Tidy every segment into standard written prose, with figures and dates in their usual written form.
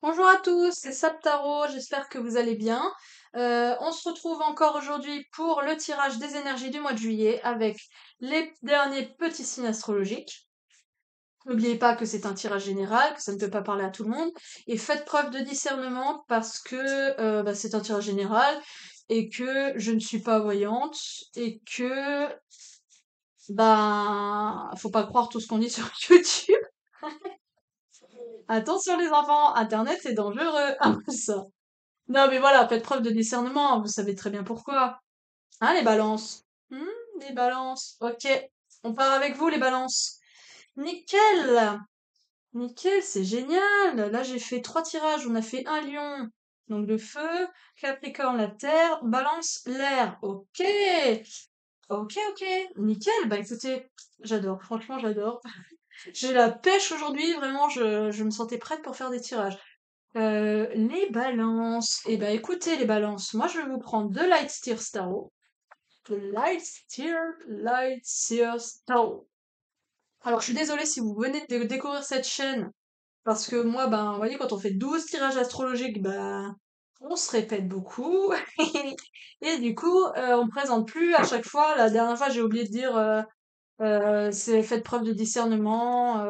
Bonjour à tous, c'est Saptaro, j'espère que vous allez bien. On se retrouve encore aujourd'hui pour le tirage des énergies du mois de juillet avec les derniers petits signes astrologiques. N'oubliez pas que c'est un tirage général, que ça ne peut pas parler à tout le monde, et faites preuve de discernement parce que c'est un tirage général et que je ne suis pas voyante et que faut pas croire tout ce qu'on dit sur YouTube. Attention les enfants, Internet c'est dangereux. Ah, ça. Non, mais voilà, faites preuve de discernement, vous savez très bien pourquoi. Hein, les balances? Hmm, les balances. Ok, on part avec vous, les balances. Nickel! Nickel, c'est génial! Là, j'ai fait 3 tirages, on a fait un lion, donc le feu, Capricorne, la terre, balance, l'air. Ok! Ok, ok, nickel. Bah écoutez, j'adore, franchement, j'adore. J'ai la pêche aujourd'hui, vraiment, je me sentais prête pour faire des tirages. Les balances. Eh ben, écoutez, les balances. Moi, je vais vous prendre deux Lightsteer Starro. De Lightsteer Starro. Alors, je suis désolée si vous venez de découvrir cette chaîne. Parce que moi, ben, vous voyez, quand on fait 12 tirages astrologiques, ben, on se répète beaucoup. Et du coup, on présente plus à chaque fois. La dernière fois, j'ai oublié de dire, c'est faites preuve de discernement.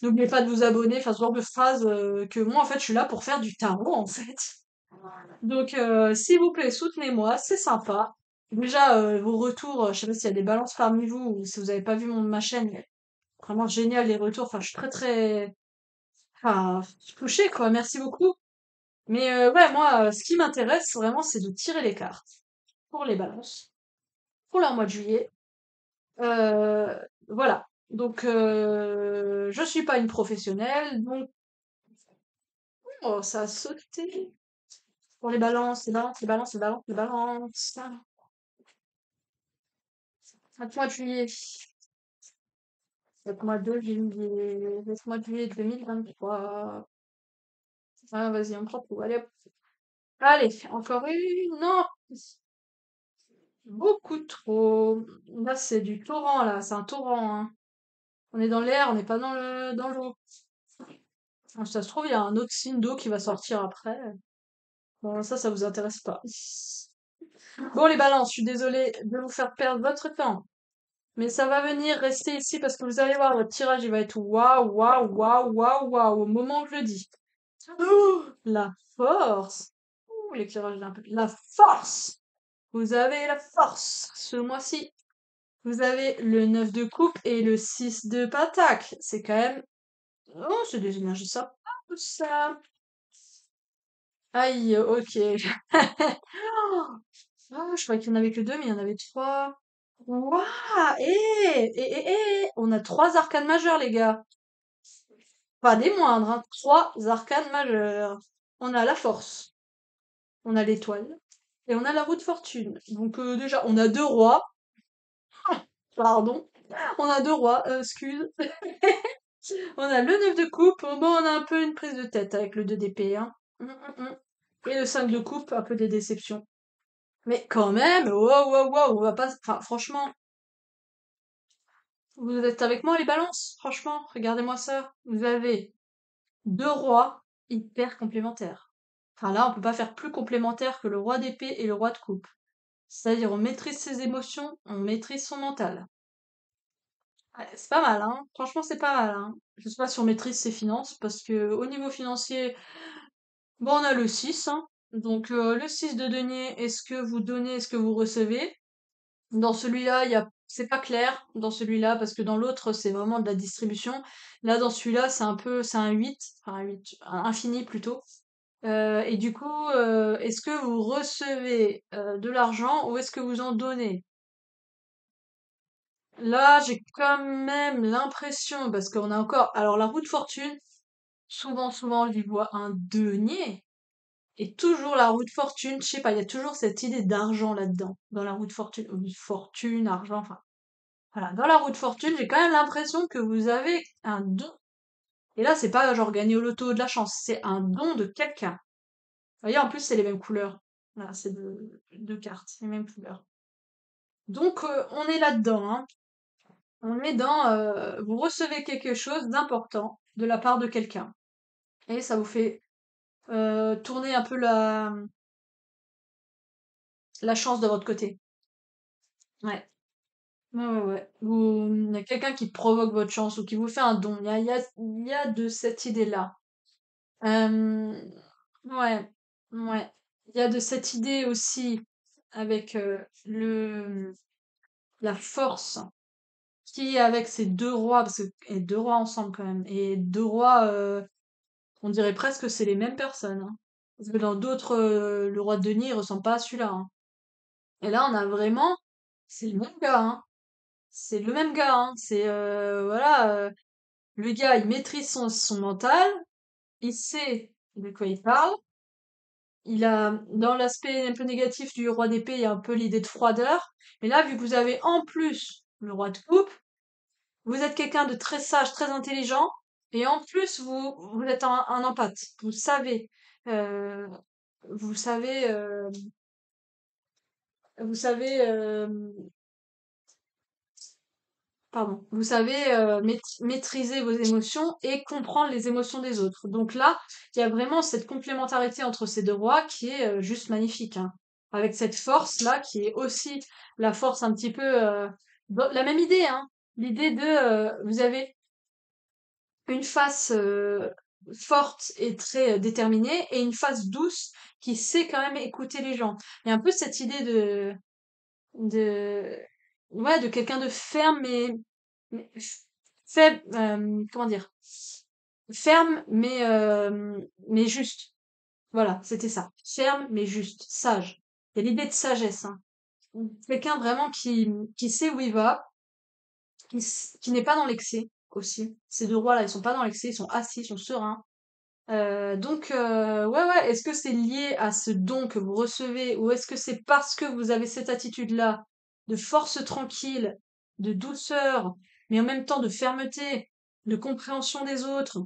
N'oubliez pas de vous abonner. Enfin, ce genre de phrase que moi, en fait, je suis là pour faire du tarot, en fait. Donc, s'il vous plaît, soutenez-moi, c'est sympa. Déjà, vos retours, je sais pas s'il y a des balances parmi vous ou si vous avez pas vu ma chaîne, mais vraiment génial les retours. Enfin, je suis très très, enfin, je suis touchée quoi. Merci beaucoup. Mais ouais, moi, ce qui m'intéresse vraiment, c'est de tirer les cartes pour les balances, pour leur mois de juillet. Euh, voilà. Donc, je suis pas une professionnelle, donc oh, ça a sauté. Pour les balances, les balances, les balances, les balances, les balances. Mois de juillet. Mois de juillet. Mois de juillet 2023. Ah, vas-y, on prend tout. Allez, hop. Allez, encore une. Non! Beaucoup trop. Là, c'est du torrent, là. C'est un torrent, hein. On est dans l'air, on n'est pas dans l'eau. Ah, ça se trouve, il y a un autre signe d'eau qui va sortir après. Bon, ça vous intéresse pas. Bon, les balances, je suis désolée de vous faire perdre votre temps. Mais ça va venir rester ici parce que vous allez voir, votre tirage, il va être waouh, waouh, waouh, waouh, waouh, au moment où je le dis. Oh, la force! Ouh, l'éclairage d'un peu. La force! Vous avez la force ce mois-ci. Vous avez le 9 de coupe et le 6 de pentacle. C'est quand même... Oh, c'est des énergies sympas, tout ça. Aïe, ok. Ah, je croyais qu'il y en avait que deux, mais il y en avait trois. Waouh! On a trois arcanes majeurs, les gars. Pas des moindres, hein. Trois arcanes majeurs. On a la force, on a l'étoile, et on a la roue de fortune. Donc déjà, on a deux rois. Pardon. On a deux rois, excuse. On a le 9 de coupe. Bon, on a un peu une prise de tête avec le 2 d'épée, hein. Mm. Et le 5 de coupe, un peu des déceptions. Mais quand même, wow, wow, wow, on va pas... Enfin, franchement, vous êtes avec moi, les balances? Franchement, regardez-moi ça. Vous avez deux rois hyper complémentaires. Enfin là, on peut pas faire plus complémentaire que le roi d'épée et le roi de coupe. C'est-à-dire, on maîtrise ses émotions, on maîtrise son mental. Ouais, c'est pas mal, hein. Franchement, c'est pas mal, hein. Je sais pas si on maîtrise ses finances, parce que au niveau financier, bon, on a le 6, hein. Donc, le 6 de denier, est-ce que vous donnez, est-ce que vous recevez? Dans celui-là, c'est pas clair, dans celui-là, parce que dans l'autre, c'est vraiment de la distribution. Là, dans celui-là, c'est un 8, enfin un 8, un infini plutôt. Et du coup, est-ce que vous recevez de l'argent ou est-ce que vous en donnez? Là, j'ai quand même l'impression, parce qu'on a encore, alors la roue de fortune, souvent, j'y vois un denier. Et toujours la roue de fortune, je sais pas, il y a toujours cette idée d'argent là-dedans, dans la roue de fortune, fortune, argent, enfin, voilà. Dans la roue de fortune, j'ai quand même l'impression que vous avez un don. Et là, c'est pas genre gagner au loto ou de la chance, c'est un don de quelqu'un. Vous voyez, en plus, c'est les mêmes couleurs. Voilà, c'est deux cartes, les mêmes couleurs. Donc, on est là-dedans, hein. On est dans, vous recevez quelque chose d'important de la part de quelqu'un. Et ça vous fait tourner un peu la chance de votre côté. Ouais. Ouais, ouais, ouais. Il y a quelqu'un qui provoque votre chance ou qui vous fait un don. Il y a de cette idée-là. Euh, ouais, ouais. Il y a de cette idée aussi avec la force qui est avec ces deux rois, parce que et deux rois ensemble quand même, et deux rois, on dirait presque que c'est les mêmes personnes, hein. Parce que dans d'autres, le roi de Denis, il ressemble pas à celui-là, hein. Et là, on a vraiment, c'est le même gars, hein. C'est le même gars, hein. C'est voilà, le gars, il maîtrise son mental, il sait de quoi il parle. Il a, dans l'aspect un peu négatif du roi d'épée, il y a un peu l'idée de froideur. Mais là, vu que vous avez en plus le roi de coupe, vous êtes quelqu'un de très sage, très intelligent, et en plus, vous êtes un empathe. Euh, vous savez, vous savez, pardon, vous savez maîtriser vos émotions et comprendre les émotions des autres. Donc là, il y a vraiment cette complémentarité entre ces deux rois qui est juste magnifique, hein. Avec cette force-là qui est aussi la force un petit peu la même idée, hein. L'idée de vous avez une face forte et très déterminée et une face douce qui sait quand même écouter les gens. Il y a un peu cette idée de ouais, de quelqu'un de ferme mais faible, comment dire, ferme mais juste. Voilà, c'était ça. Ferme mais juste, sage. Il y a l'idée de sagesse, hein. Quelqu'un vraiment qui sait où il va, qui n'est pas dans l'excès aussi. Ces deux rois là, ils sont pas dans l'excès, ils sont assis, ils sont sereins. Ouais, ouais, est-ce que c'est lié à ce don que vous recevez ou est-ce que c'est parce que vous avez cette attitude-là de force tranquille, de douceur, mais en même temps de fermeté, de compréhension des autres,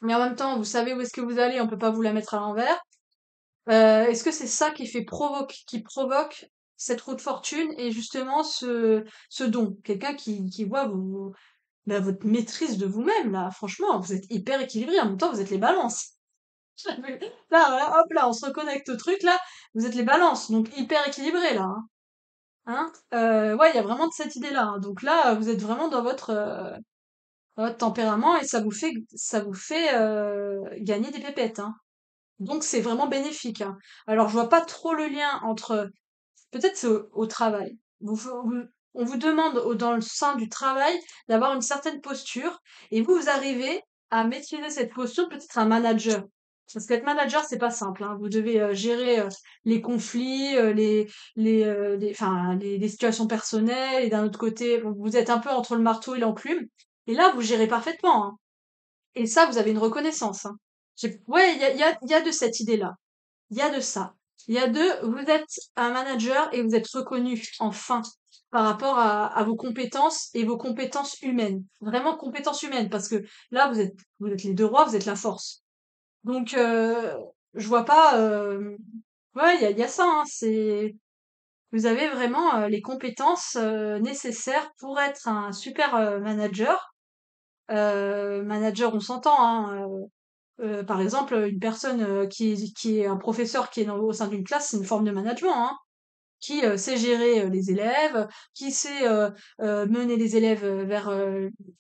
mais en même temps vous savez où est-ce que vous allez, on peut pas vous la mettre à l'envers. Est-ce que c'est ça qui provoque cette roue de fortune et justement ce don? Quelqu'un qui voit bah, votre maîtrise de vous-même, là. Franchement, vous êtes hyper équilibré. En même temps, vous êtes les balances. Là, hop là, on se reconnecte au truc là. Vous êtes les balances, donc hyper équilibrés là, hein. Hein. Ouais, il y a vraiment de cette idée-là, hein. Donc là, vous êtes vraiment dans votre tempérament et ça vous fait gagner des pépettes, hein. Donc c'est vraiment bénéfique, hein. Alors je vois pas trop le lien entre, peut-être c'est au travail. On vous demande dans le sein du travail d'avoir une certaine posture et vous arrivez à maîtriser cette posture, peut-être un manager. Parce qu'être manager, c'est pas simple, hein. Vous devez gérer les conflits, les situations personnelles, et d'un autre côté, vous êtes un peu entre le marteau et l'enclume. Et là, vous gérez parfaitement, hein. Et ça, vous avez une reconnaissance, hein. Ouais, il y a de cette idée-là. Il y a de ça. Il y a de, vous êtes un manager et vous êtes reconnu, enfin, par rapport à vos compétences et vos compétences humaines. Vraiment compétences humaines, parce que là, vous êtes les deux rois, vous êtes la force. Donc, je vois pas, ouais, il y a ça, hein, vous avez vraiment les compétences nécessaires pour être un super manager. Manager, on s'entend, hein. Par exemple, une personne qui est un professeur qui est au sein d'une classe, c'est une forme de management, hein, qui sait gérer les élèves, qui sait mener les élèves vers,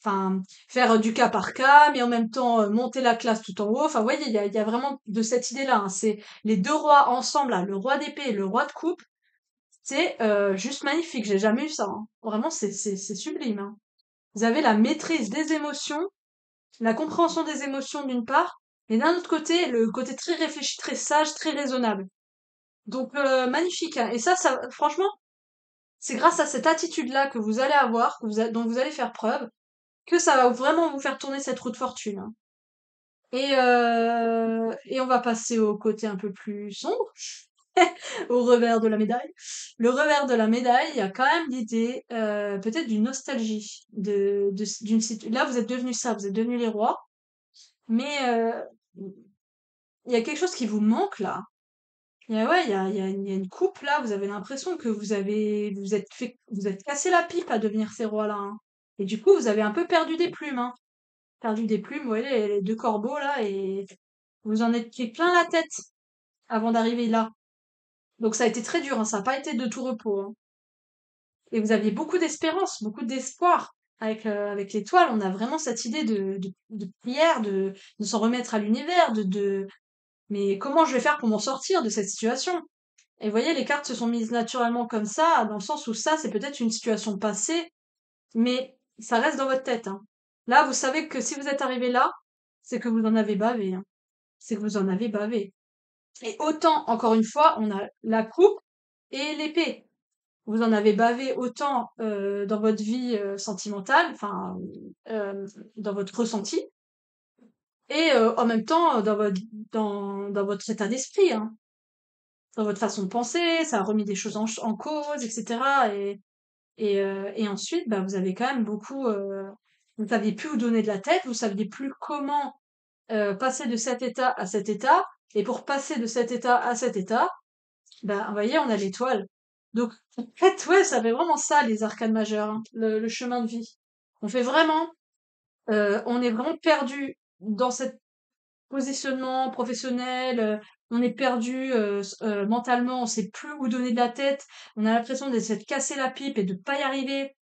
enfin, faire du cas par cas, mais en même temps monter la classe tout en haut. Enfin, vous voyez, il y a vraiment de cette idée-là, hein. C'est les deux rois ensemble, là, le roi d'épée et le roi de coupe. C'est juste magnifique. J'ai jamais eu ça, hein. Vraiment, c'est sublime, hein. Vous avez la maîtrise des émotions, la compréhension des émotions d'une part, et d'un autre côté, le côté très réfléchi, très sage, très raisonnable. Donc magnifique, hein. Et ça, franchement, c'est grâce à cette attitude-là que vous allez avoir, dont vous allez faire preuve, que ça va vraiment vous faire tourner cette roue de fortune, hein. Et on va passer au côté un peu plus sombre, au revers de la médaille. Le revers de la médaille, il y a quand même l'idée, peut-être d'une nostalgie, là vous êtes devenus ça, vous êtes devenus les rois, mais il y a quelque chose qui vous manque là. Ouais, il y a une coupe là, vous avez l'impression que vous êtes cassé la pipe à devenir ces rois-là, hein. Et du coup, vous avez un peu perdu des plumes, hein. Perdu des plumes, ouais, les deux corbeaux là, et Vous en êtes pris plein la tête avant d'arriver là. Donc ça a été très dur, hein, ça n'a pas été de tout repos, hein. Et vous aviez beaucoup d'espérance, beaucoup d'espoir. Avec l'étoile, on a vraiment cette idée de prière, de s'en remettre à l'univers, mais comment je vais faire pour m'en sortir de cette situation? Et vous voyez, les cartes se sont mises naturellement comme ça, dans le sens où ça, c'est peut-être une situation passée, mais ça reste dans votre tête, hein. Là, vous savez que si vous êtes arrivé là, c'est que vous en avez bavé, hein. C'est que vous en avez bavé. Et autant, encore une fois, on a la coupe et l'épée. Vous en avez bavé autant dans votre vie sentimentale, enfin dans votre ressenti, et en même temps dans votre état d'esprit, hein, dans votre façon de penser, ça a remis des choses en cause, etc. Et ensuite, bah, vous avez quand même beaucoup, vous saviez plus où donner de la tête, vous saviez plus comment passer de cet état à cet état, et pour passer de cet état à cet état, bah, vous voyez, on a l'étoile. Donc, en fait, ouais, ça fait vraiment ça, les arcanes majeures, hein, le chemin de vie. On fait vraiment, on est vraiment perdu dans cet positionnement professionnel, on est perdu mentalement, on sait plus où donner de la tête, on a l'impression d'essayer de casser la pipe et de pas y arriver.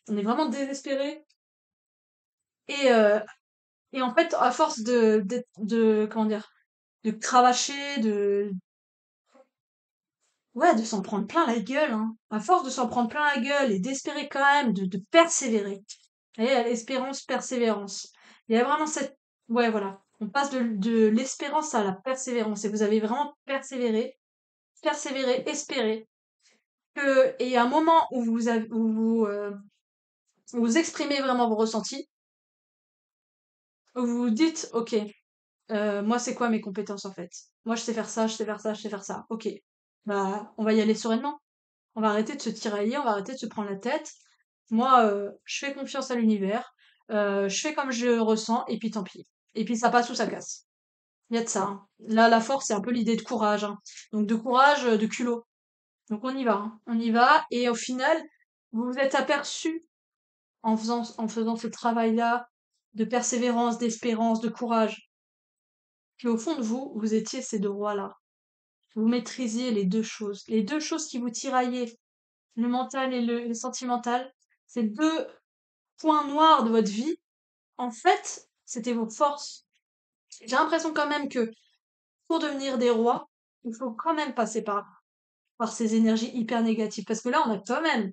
On est vraiment désespéré. Et, euh, et en fait, à force comment dire, de cravacher, ouais, de s'en prendre plein la gueule, hein. À force de s'en prendre plein la gueule et d'espérer quand même, de persévérer. Vous voyez, l'espérance, persévérance. Il y a vraiment cette, ouais, voilà. On passe de l'espérance à la persévérance. Et vous avez vraiment persévéré, persévéré, espéré. Et il y a un moment où où vous exprimez vraiment vos ressentis, où vous vous dites, OK, moi, c'est quoi mes compétences, en fait? Moi, je sais faire ça, je sais faire ça, je sais faire ça. OK. Bah, on va y aller sereinement. On va arrêter de se tirailler, on va arrêter de se prendre la tête. Moi, je fais confiance à l'univers, je fais comme je ressens, et puis tant pis. Et puis ça passe ou ça casse. Il y a de ça, hein. Là, la force, c'est un peu l'idée de courage, hein. Donc de courage, de culot. Donc on y va, hein. On y va, et au final, vous vous êtes aperçu en faisant ce travail-là de persévérance, d'espérance, de courage, qu'au fond de vous, vous étiez ces deux rois-là. Vous maîtrisiez les deux choses qui vous tiraillaient, le mental et le sentimental, ces deux points noirs de votre vie, en fait, c'était vos forces. J'ai l'impression quand même que pour devenir des rois, il faut quand même passer par ces énergies hyper négatives. Parce que là, on a quand même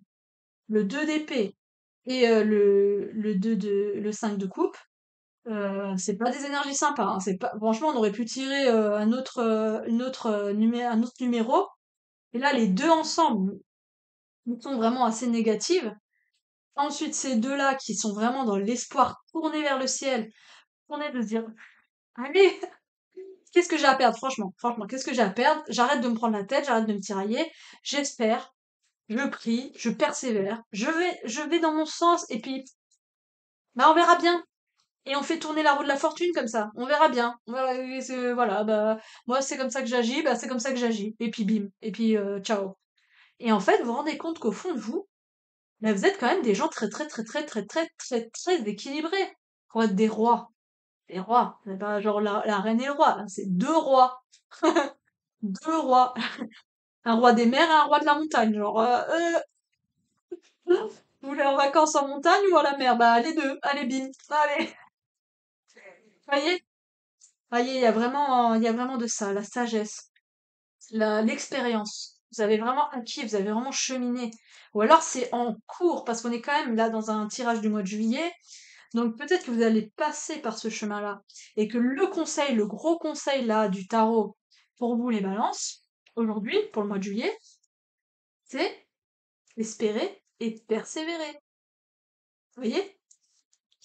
le 2 d'épée et le 5 de coupe. C'est pas des énergies sympas, hein. C'est pas, franchement, on aurait pu tirer un autre numéro. Et là, les deux ensemble, ils sont vraiment assez négatives. Ensuite, ces deux-là qui sont vraiment dans l'espoir tourné vers le ciel, tourné de se dire, allez, qu'est-ce que j'ai à perdre, franchement, franchement, qu'est-ce que j'ai à perdre? J'arrête de me prendre la tête, j'arrête de me tirailler, j'espère, je prie, je persévère, je vais dans mon sens, et puis, bah, on verra bien. Et on fait tourner la roue de la fortune comme ça. On verra bien. Voilà, bah, moi, c'est comme ça que j'agis, bah, c'est comme ça que j'agis. Et puis, bim. Et puis, ciao. Et en fait, vous vous rendez compte qu'au fond de vous, bah, vous êtes quand même des gens très, très, très, très, très, très, très, très équilibrés. Pour être des rois. Des rois. C'est pas genre la reine et le roi. Là, c'est deux rois. Deux rois. Un roi des mers et un roi de la montagne. Genre, vous voulez en vacances en montagne ou à la mer? Bah, les deux. Allez, bim. Allez. Voyez? Voyez, il y a vraiment de ça, la sagesse, l'expérience. Vous avez vraiment acquis, vous avez vraiment cheminé. Ou alors c'est en cours, parce qu'on est quand même là dans un tirage du mois de juillet. Donc peut-être que vous allez passer par ce chemin-là. Et que le conseil, le gros conseil là du tarot pour vous les balances, aujourd'hui, pour le mois de juillet, c'est espérer et persévérer. Vous voyez?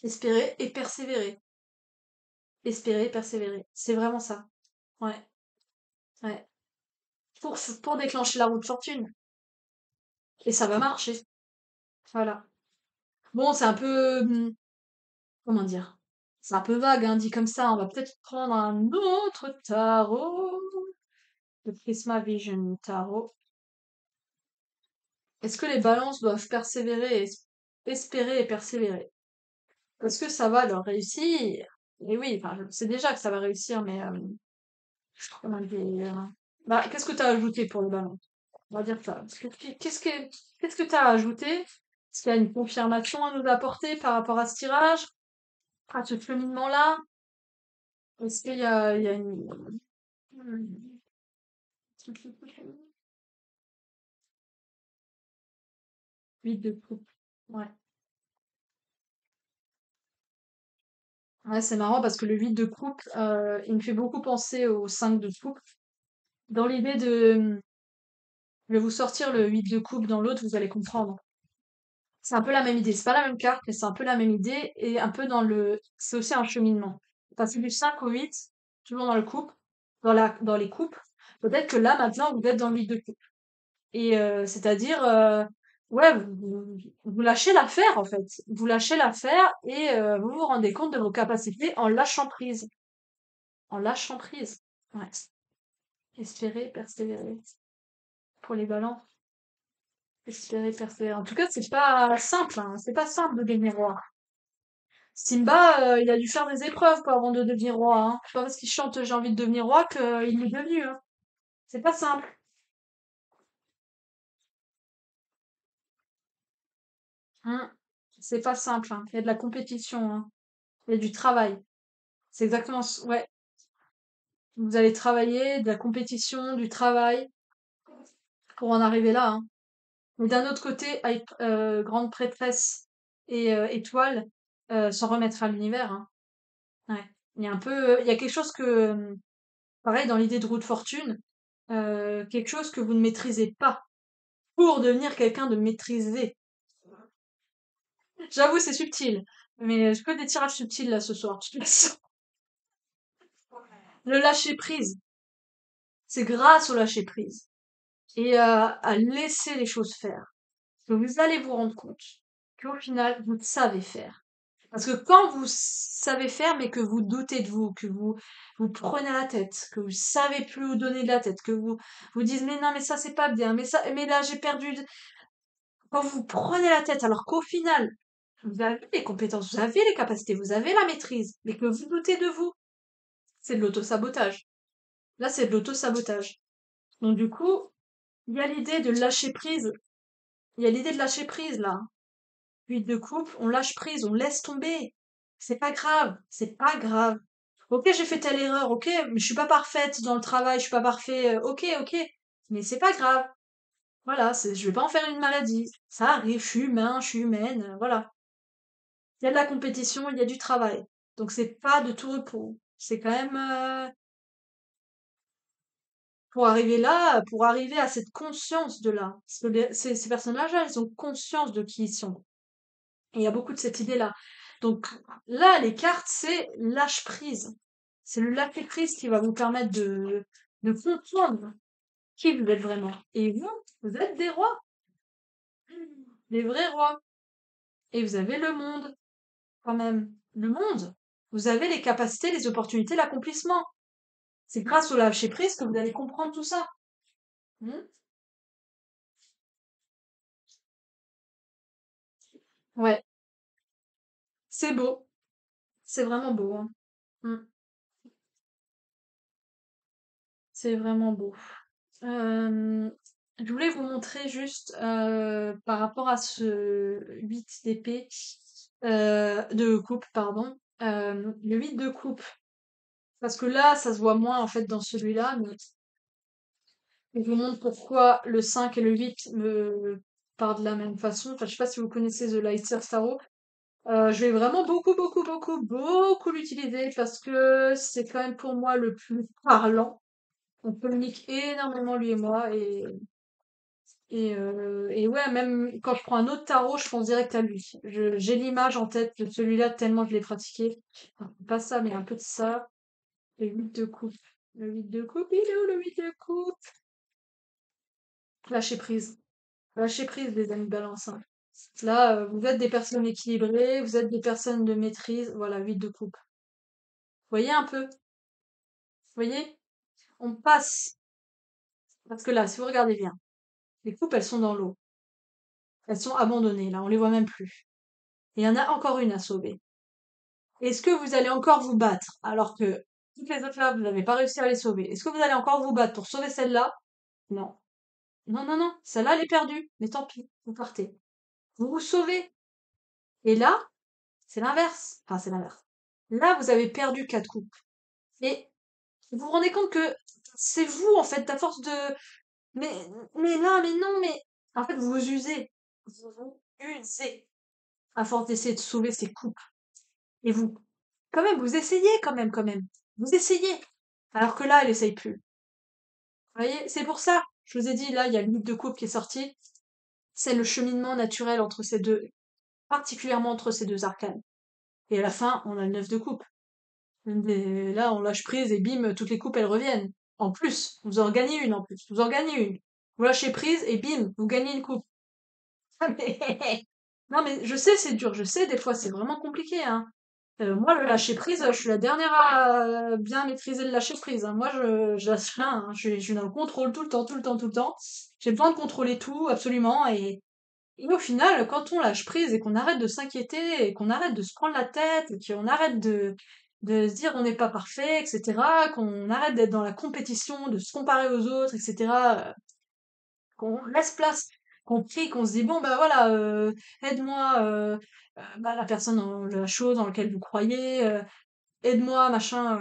Espérer et persévérer. Espérer et persévérer. C'est vraiment ça. Ouais, ouais. Pour déclencher la roue de fortune. Et ça va marcher. Voilà. Bon, c'est un peu, comment dire? C'est un peu vague, hein, dit comme ça. On va peut-être prendre un autre tarot. Le Prisma Vision Tarot. Est-ce que les balances doivent persévérer, espérer et persévérer? Est-ce que ça va leur réussir? Et oui, enfin, je sais déjà que ça va réussir, mais Comment dire? Bah, qu'est-ce que tu as ajouté pour le ballon? On va dire ça. Qu'est-ce que tu as ajouté? Est-ce qu'il y a une confirmation à nous apporter par rapport à ce tirage, à ce cheminement-là? Est-ce il y a une... 8 de coupe. Ouais. Ouais, c'est marrant parce que le 8 de coupe, il me fait beaucoup penser au 5 de coupe. Dans l'idée de, je vais vous sortir le 8 de coupe dans l'autre, vous allez comprendre. C'est un peu la même idée. C'est pas la même carte, mais c'est un peu la même idée et un peu c'est aussi un cheminement. Passer du 5 au 8, toujours dans le couple, dans les coupes. Peut-être que là, maintenant, vous êtes dans le 8 de coupe. Et c'est-à-dire, ouais, vous lâchez l'affaire, en fait. Vous lâchez l'affaire et vous vous rendez compte de vos capacités en lâchant prise. En lâchant prise. Ouais. Espérer, persévérer. Pour les ballons. Espérer, persévérer. En tout cas, c'est pas simple, hein. C'est pas simple de devenir roi. Simba, il a dû faire des épreuves quoi, avant de devenir roi, hein. C'est pas parce qu'il chante «J'ai envie de devenir roi» qu'il est devenu, hein. C'est pas simple. Hein. C'est pas simple, hein. Il y a de la compétition, hein. Il y a du travail. C'est exactement ouais. Vous allez travailler, de la compétition, du travail pour en arriver là, hein. Mais d'un autre côté, grande prêtresse et étoile, s'en remettre à l'univers, hein. Ouais. Il y a un peu, il y a quelque chose que, pareil dans l'idée de roue de fortune, quelque chose que vous ne maîtrisez pas pour devenir quelqu'un de maîtrisé. J'avoue, c'est subtil, mais je fais des tirages subtils là ce soir. Je te laisse. Le lâcher prise, c'est grâce au lâcher prise et à laisser les choses faire que vous allez vous rendre compte qu'au final, vous savez faire. Parce que quand vous savez faire, mais que vous doutez de vous, que vous prenez la tête, que vous savez plus où donner de la tête, que vous dites mais non mais ça c'est pas bien, mais là j'ai perdu. Quand vous prenez la tête, alors qu'au final vous avez les compétences, vous avez les capacités, vous avez la maîtrise, mais que vous doutez de vous, c'est de l'auto-sabotage. Là c'est de l'auto-sabotage. Donc du coup il y a l'idée de lâcher prise. Il y a l'idée de lâcher prise là. Puis de couple, on lâche prise, on laisse tomber. C'est pas grave, c'est pas grave. Ok, j'ai fait telle erreur, ok, mais je suis pas parfaite dans le travail, je suis pas parfait, ok, ok, mais c'est pas grave. Voilà, je vais pas en faire une maladie. Ça arrive, je suis humain, je suis humaine, voilà. Il y a de la compétition, il y a du travail. Donc c'est pas de tout repos. C'est quand même pour arriver là, pour arriver à cette conscience de là. Parce que ces personnages-là, ils ont conscience de qui ils sont. Et il y a beaucoup de cette idée-là. Donc là, les cartes, c'est lâche prise. C'est le lâcher prise qui va vous permettre de comprendre qui vous êtes vraiment. Et vous êtes des rois, des vrais rois. Et vous avez le monde, quand même. Le monde. Vous avez les capacités, les opportunités, l'accomplissement. C'est grâce au lâcher prise que vous allez comprendre tout ça. Hmm. Ouais, c'est beau. C'est vraiment beau, hein. Hmm. C'est vraiment beau. Euh, je voulais vous montrer juste par rapport à ce 8 d'épée, de coupe, pardon. Le 8 de coupe. Parce que là, ça se voit moins en fait dans celui-là, mais je vous montre pourquoi le 5 et le 8 me parlent de la même façon. Enfin, je sais pas si vous connaissez The Lighter Tarot. Je vais vraiment beaucoup, beaucoup, beaucoup, beaucoup l'utiliser parce que c'est quand même pour moi le plus parlant. On communique énormément lui et moi et ouais, même quand je prends un autre tarot, je pense direct à lui. J'ai l'image en tête de celui-là tellement je l'ai pratiqué. Enfin, pas ça, mais un peu de ça. Le 8 de coupe. Le 8 de coupe, il est où le 8 de coupe? Lâcher prise. Lâcher prise, les amis balance, hein. Là, vous êtes des personnes équilibrées, vous êtes des personnes de maîtrise. Voilà, 8 de coupe. Vous voyez un peu? Vous voyez? On passe. Parce que là, si vous regardez bien, les coupes, elles sont dans l'eau. Elles sont abandonnées, là, on les voit même plus. Et il y en a encore une à sauver. Est-ce que vous allez encore vous battre alors que Toutes les autres là, vous n'avez pas réussi à les sauver. Est-ce que vous allez encore vous battre pour sauver celle-là? Non. Non, non, non. Celle-là, elle est perdue. Mais tant pis, vous partez. Vous vous sauvez. Et là, c'est l'inverse. Enfin, c'est l'inverse. Là, vous avez perdu 4 coupes. Et vous vous rendez compte que c'est vous, en fait, à force de... Mais, mais là, mais non, mais... En fait, vous vous usez. Vous vous usez. À force d'essayer de sauver ces coupes. Et vous, quand même, vous essayez quand même. Vous essayez. Alors que là, elle essaye plus. Vous voyez, c'est pour ça. Je vous ai dit, là, il y a le mythe de coupe qui est sorti. C'est le cheminement naturel entre ces deux, particulièrement entre ces deux arcanes. Et à la fin, on a le 9 de coupe. Et là, on lâche prise et bim, toutes les coupes, elles reviennent. En plus, vous en gagnez une en plus. Vous en gagnez une. Vous lâchez prise et bim, vous gagnez une coupe. Ah, mais... Non, mais je sais, c'est dur. Je sais, des fois, c'est vraiment compliqué, hein. Moi, le lâcher prise, je suis la dernière à bien maîtriser le lâcher prise, hein. Moi, je lâche rien, hein. Je suis dans le contrôle tout le temps, tout le temps, tout le temps. J'ai besoin de contrôler tout, absolument. Et au final, quand on lâche prise et qu'on arrête de s'inquiéter et qu'on arrête de se prendre la tête et qu'on arrête de se dire on n'est pas parfait, etc., qu'on arrête d'être dans la compétition, de se comparer aux autres, etc., qu'on laisse place, qu'on prie, qu'on se dit bon bah voilà, aide-moi, bah, la personne dans la chose dans laquelle vous croyez, aide-moi, machin,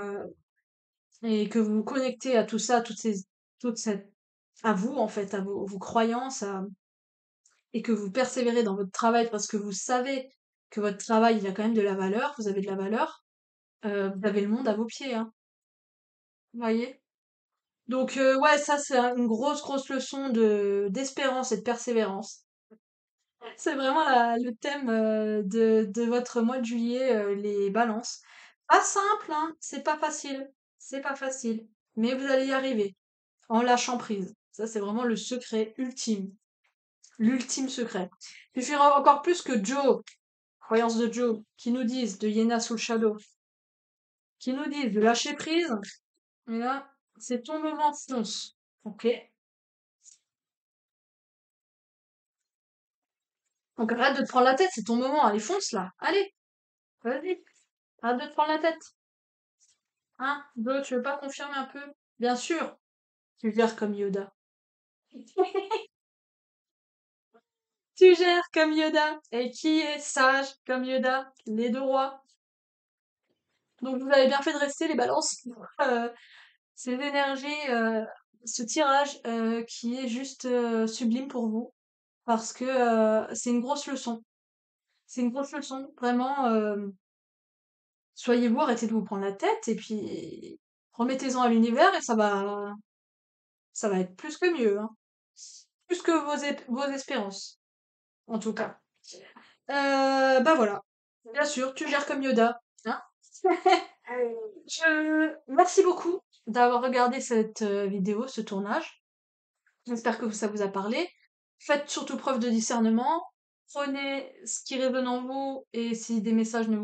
et que vous vous connectez à tout ça, toute cette, à vous en fait, à vos croyances, et que vous persévérez dans votre travail parce que vous savez que votre travail il a quand même de la valeur, vous avez de la valeur, vous avez le monde à vos pieds, hein. Vous voyez? Donc ouais, ça c'est une grosse grosse leçon de d'espérance et de persévérance. C'est vraiment le thème de votre mois de juillet, les balances. Pas simple, hein, c'est pas facile. C'est pas facile. Mais vous allez y arriver. En lâchant prise. Ça, c'est vraiment le secret ultime. L'ultime secret. Il suffira encore plus que Joe, croyance de Joe, qui nous disent de Yéna sous le shadow, qui nous disent de lâcher prise. Et là, c'est ton moment, fonce. Ok? Donc arrête de te prendre la tête, c'est ton moment. Allez, fonce là. Allez, vas-y. Arrête de te prendre la tête. Hein? Joe, tu veux pas confirmer un peu? Bien sûr, tu gères comme Yoda. Tu gères comme Yoda. Et qui est sage comme Yoda? Les deux rois. Donc vous avez bien fait de rester les balances. Euh, c'est l'énergie, ce tirage qui est juste sublime pour vous. Parce que c'est une grosse leçon. C'est une grosse leçon. Vraiment, soyez-vous, arrêtez de vous prendre la tête et puis remettez-en à l'univers et ça va être plus que mieux, hein. Plus que vos espérances, en tout cas. Bah voilà. Bien sûr, tu gères comme Yoda, hein. Merci beaucoup d'avoir regardé cette vidéo, ce tournage. J'espère que ça vous a parlé. Faites surtout preuve de discernement. Prenez ce qui résonne en vous et si des messages ne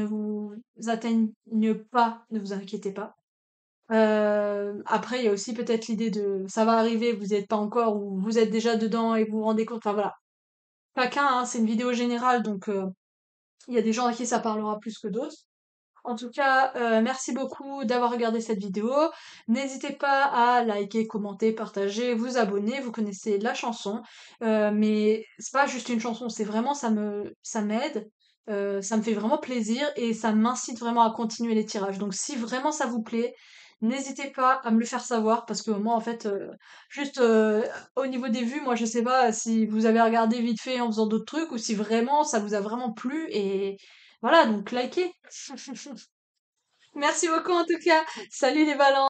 vous atteignent pas, ne vous inquiétez pas. Après, il y a aussi peut-être l'idée de ça va arriver, vous n'y êtes pas encore ou vous êtes déjà dedans et vous vous rendez compte. Enfin voilà. Chacun, hein, c'est une vidéo générale, donc il y a des gens à qui ça parlera plus que d'autres. En tout cas, merci beaucoup d'avoir regardé cette vidéo. N'hésitez pas à liker, commenter, partager, vous abonner. Vous connaissez la chanson, mais c'est pas juste une chanson, c'est vraiment ça m'aide, ça me fait vraiment plaisir et ça m'incite vraiment à continuer les tirages. Donc si vraiment ça vous plaît, n'hésitez pas à me le faire savoir parce que moi en fait, juste au niveau des vues, moi je sais pas si vous avez regardé vite fait en faisant d'autres trucs ou si vraiment ça vous a vraiment plu et voilà, donc likez. Merci beaucoup en tout cas. Salut les balances.